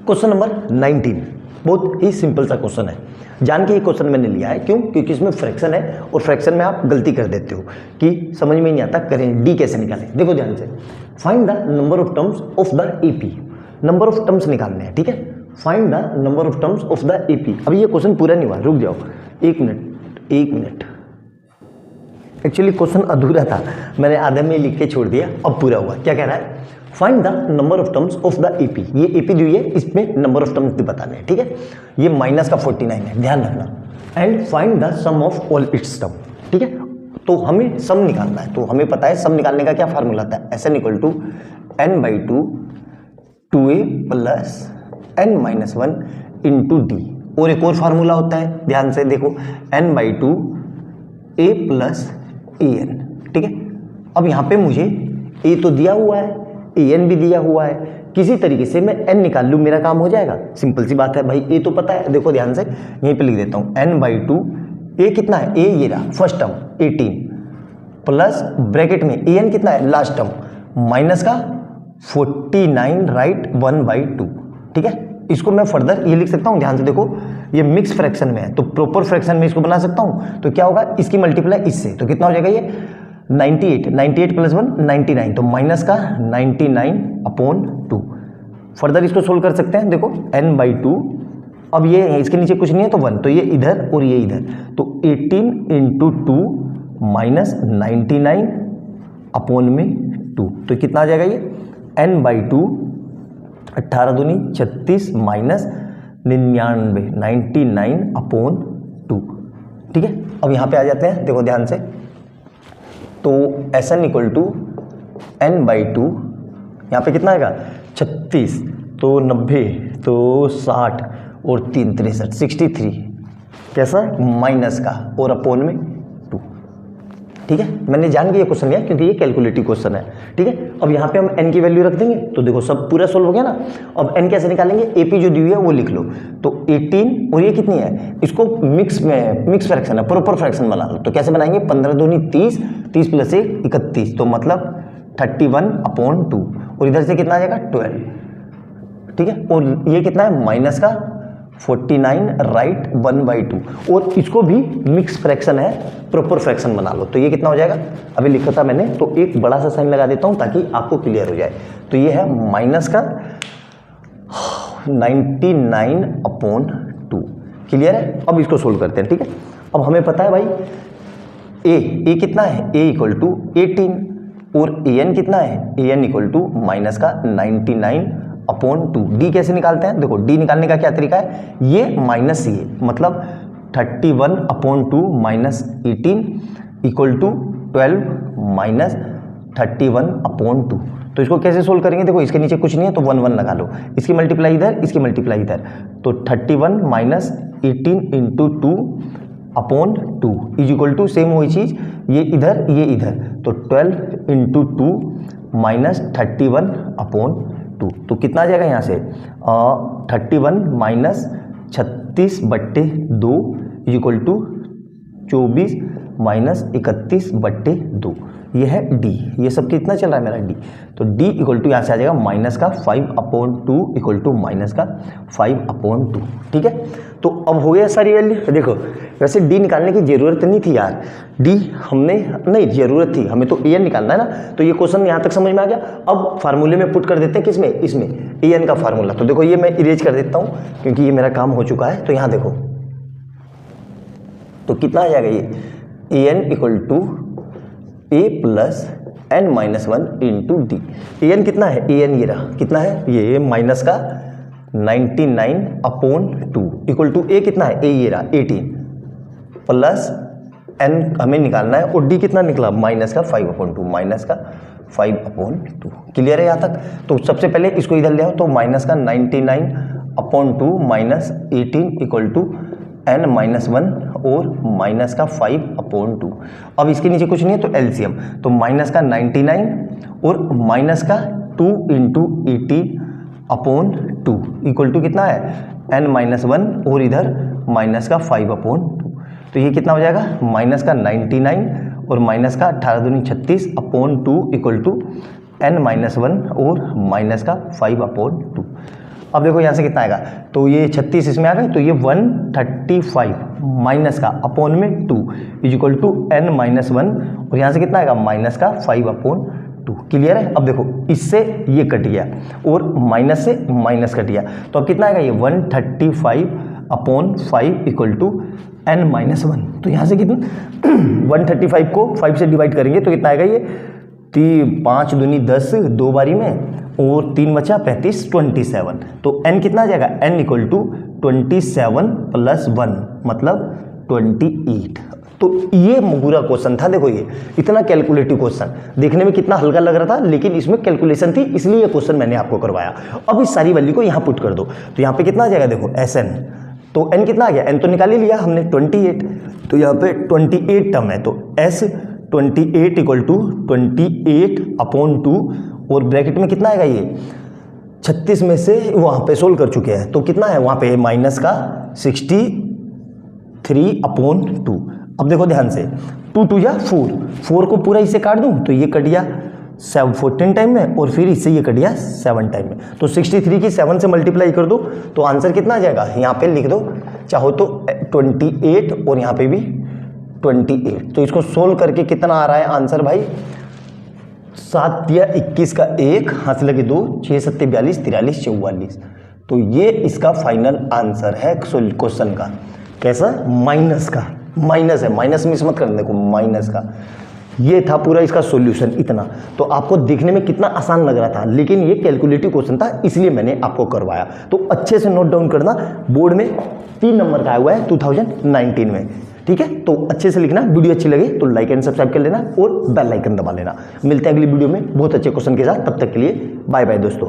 Question number 19 बहुत ही simple सा question है। जान के ये क्वेश्चन मैंने लिया है, क्यों? क्योंकि इसमें फ्रैक्शन है और फ्रैक्शन में आप गलती कर देते हो कि समझ में नहीं आता करें डी कैसे निकालें। देखो ध्यान से, find the number of terms of the AP. Number of terms निकालने हैं, ठीक है। Find the number of terms of the AP. अभी ये क्वेश्चन पूरा नहीं हुआ, रुक जाओ एक मिनट। एक्चुअली क्वेश्चन अधूरा था, मैंने आधे में लिख के छोड़ दिया, अब पूरा हुआ। क्या कह रहा है? Find the number of terms of the AP. ये एपी जो है इसमें नंबर ऑफ टर्म्स बताने हैं, ठीक है। ये माइनस का 49 है, ध्यान रखना। And find the sum of all its term, ठीक है। तो हमें सम निकालना है, तो हमें पता है सम निकालने का क्या फार्मूला था, SN = n/2 2a plus n-1 into D. और एक और फार्मूला होता है, ध्यान से देखो, n/2 a प्लस an, ठीक है। अब यहाँ पे मुझे a तो दिया हुआ है, an भी दिया हुआ है, किसी तरीके से मैं n निकाल लूँ, मेरा काम हो जाएगा। सिंपल सी बात है भाई, a तो पता है। देखो ध्यान से यहीं पे लिख देता हूँ, n/2 a कितना है, a ये रहा फर्स्ट टर्म 18 प्लस ब्रैकेट में an कितना है लास्ट टर्म माइनस का 49 राइट 1/2, ठीक है। इसको मैं फर्दर ये लिख सकता हूँ, ध्यान से देखो, ये मिक्स फ्रैक्शन में है तो प्रॉपर फ्रैक्शन में इसको बना सकता हूँ। तो क्या होगा, इसकी मल्टीप्लाई इससे, तो कितना हो जाएगा ये 98 प्लस 1 99, तो माइनस का 99/2। फर्दर इसको सोल्व कर सकते हैं। देखो n/2, अब ये है, इसके नीचे कुछ नहीं है तो 1, तो ये इधर और ये इधर, तो 18 × 2 माइनस 99/2। तो कितना आ जाएगा ये n/2 18 दूनी 36 माइनस 99/2, ठीक है। अब यहाँ पे आ जाते हैं, देखो ध्यान से, तो SN = n/2, यहाँ पे कितना आएगा 36, तो 90, तो 60 और 3 63 63, कैसा माइनस का और अपोन में 2, ठीक है। मैंने जान के ये क्वेश्चन लिया क्योंकि ये कैलकुलेटिव क्वेश्चन है, ठीक है। अब यहाँ पे हम n की वैल्यू रख देंगे, तो देखो सब पूरा सोल्व हो गया ना। अब n कैसे निकालेंगे, AP जो दी हुई है वो लिख लो, तो 18 और ये कितनी है, इसको मिक्स फ्रैक्शन है, प्रॉपर फ्रैक्शन बना लो। तो कैसे बनाएंगे, 15 दूनी 30, 30 प्लस 1 31, तो मतलब 31/2, और इधर से कितना आ जाएगा 12, ठीक है। और ये कितना है माइनस का 49 राइट 1/2, और इसको भी मिक्स फ्रैक्शन है, प्रॉपर फ्रैक्शन बना लो। तो ये कितना हो जाएगा, अभी लिखा था मैंने, तो एक बड़ा सा साइन लगा देता हूं ताकि आपको क्लियर हो जाए। तो ये है माइनस का 99/2, क्लियर है। अब इसको सोल्व करते हैं, ठीक है। अब हमें पता है भाई a कितना है, a = 18, और an कितना है, an = माइनस का 99/2। डी कैसे निकालते हैं, देखो डी निकालने का क्या तरीका है, ये माइनस ये, मतलब 31/2 माइनस 18 = 12 माइनस 31/2। तो इसको कैसे सोल्व करेंगे, देखो इसके नीचे कुछ नहीं है तो 1 1 लगा लो, इसकी मल्टीप्लाई इधर, इसकी मल्टीप्लाई इधर, तो 31 माइनस 18 × 2/2 = सेम वही चीज, ये इधर ये इधर, तो 12 × 2 माइनस 31/2। तो कितना आ जाएगा यहाँ से 31 माइनस 36/2 = 24 माइनस 31/2। ये है डी, ये सब कितना चल रहा है मेरा डी, तो डी = यहाँ से आ जाएगा माइनस का 5/2 = माइनस का 5/2, ठीक है। तो अब हो गया सारी वैल्यू। देखो वैसे डी निकालने की जरूरत नहीं थी यार, डी हमने नहीं जरूरत थी, हमें तो an निकालना है ना। तो ये क्वेश्चन यहाँ तक समझ में आ गया। अब फार्मूले में पुट कर देते हैं, किसमें, इसमें an का फार्मूला। तो देखो ये मैं इरेज कर देता हूँ क्योंकि ये मेरा काम हो चुका है। तो यहाँ देखो, तो कितना आ जाएगा ये an = a plus n-1 into D. an कितना है, an ये रहा, कितना है ये माइनस का 99/2 = a कितना है, a ये रहा 18 प्लस n हमें निकालना है, और d कितना निकला माइनस का 5/2, माइनस का 5/2। क्लियर है यहाँ तक। तो सबसे पहले इसको इधर ले आओ, तो माइनस का 99/2 माइनस 18 = n-1 और माइनस का 5/2। अब इसके नीचे कुछ नहीं है तो एलसीएम, तो माइनस का 99 और माइनस का 2 × 18/2 = कितना है n-1, और इधर माइनस का 5/2। तो ये कितना हो जाएगा माइनस का 99 और माइनस का 18 दूनी 36/2 = n-1 और माइनस का 5/2। अब देखो यहाँ से कितना आएगा, तो ये 36 इसमें आ गए, तो ये 135 माइनस का अपॉन में 2 is equal to n minus 1, और यहाँ से कितना आएगा माइनस का 5 अपॉन 2। क्लियर है। अब देखो इससे ये कट गया और माइनस से माइनस कट गया, तो अब कितना आएगा ये 135 upon 5 equal to n minus 1। तो यहाँ से कितना 135 को 5 से डिवाइड करेंगे तो कितना आएगा ये 5 दूनी 10 दो बारी में, और 3 बचा 35 27। तो n कितना आ जाएगा, n इक्वल टू 27 प्लस 1 मतलब 28। तो ये पूरा क्वेश्चन था। देखो ये इतना कैलकुलेटिव क्वेश्चन देखने में कितना हल्का लग रहा था, लेकिन इसमें कैलकुलेशन थी, इसलिए ये क्वेश्चन मैंने आपको करवाया। अब इस सारी वैल्यू को यहाँ पुट कर दो, तो यहाँ पे कितना आ जाएगा, देखो Sn, तो n कितना आ गया, n तो निकाल ही लिया हमने 28, तो यहाँ पे 28 टर्म है, तो S 28 इक्वल टू 28 अपॉन 2, और ब्रैकेट में कितना आएगा ये 36 में से वहाँ पे सोल्व कर चुके हैं, तो कितना है वहाँ पे माइनस का 63 अपॉन 2। अब देखो ध्यान से 2 2 या 4 को पूरा इसे काट दूँ तो ये कट गया 14 टाइम में, और फिर इससे ये कट गया 7 टाइम में, तो 63 की 7 से मल्टीप्लाई कर दो तो आंसर कितना आ जाएगा, यहाँ पे लिख दो चाहो तो 28 और यहाँ पे भी 28। तो इसको सोल्व करके कितना आ रहा है आंसर भाई, 7 या 21 का 1, हाथ लगे 2, 6 7 42 43 44। तो ये इसका फाइनल आंसर है क्वेश्चन का। कैसा, माइनस का, माइनस है, माइनस मिस मत करने, देखो माइनस का। ये था पूरा इसका सॉल्यूशन इतना। तो आपको देखने में कितना आसान लग रहा था, लेकिन ये कैलकुलेटिव क्वेश्चन था, इसलिए मैंने आपको करवाया। तो अच्छे से नोट डाउन करना, बोर्ड में 3 नंबर का आया हुआ है 2019 में, ठीक है। तो अच्छे से लिखना, वीडियो अच्छी लगे तो लाइक एंड सब्सक्राइब कर लेना और बेल आइकन दबा लेना। मिलते हैं अगली वीडियो में बहुत अच्छे क्वेश्चन के साथ, तब तक के लिए बाय बाय दोस्तों।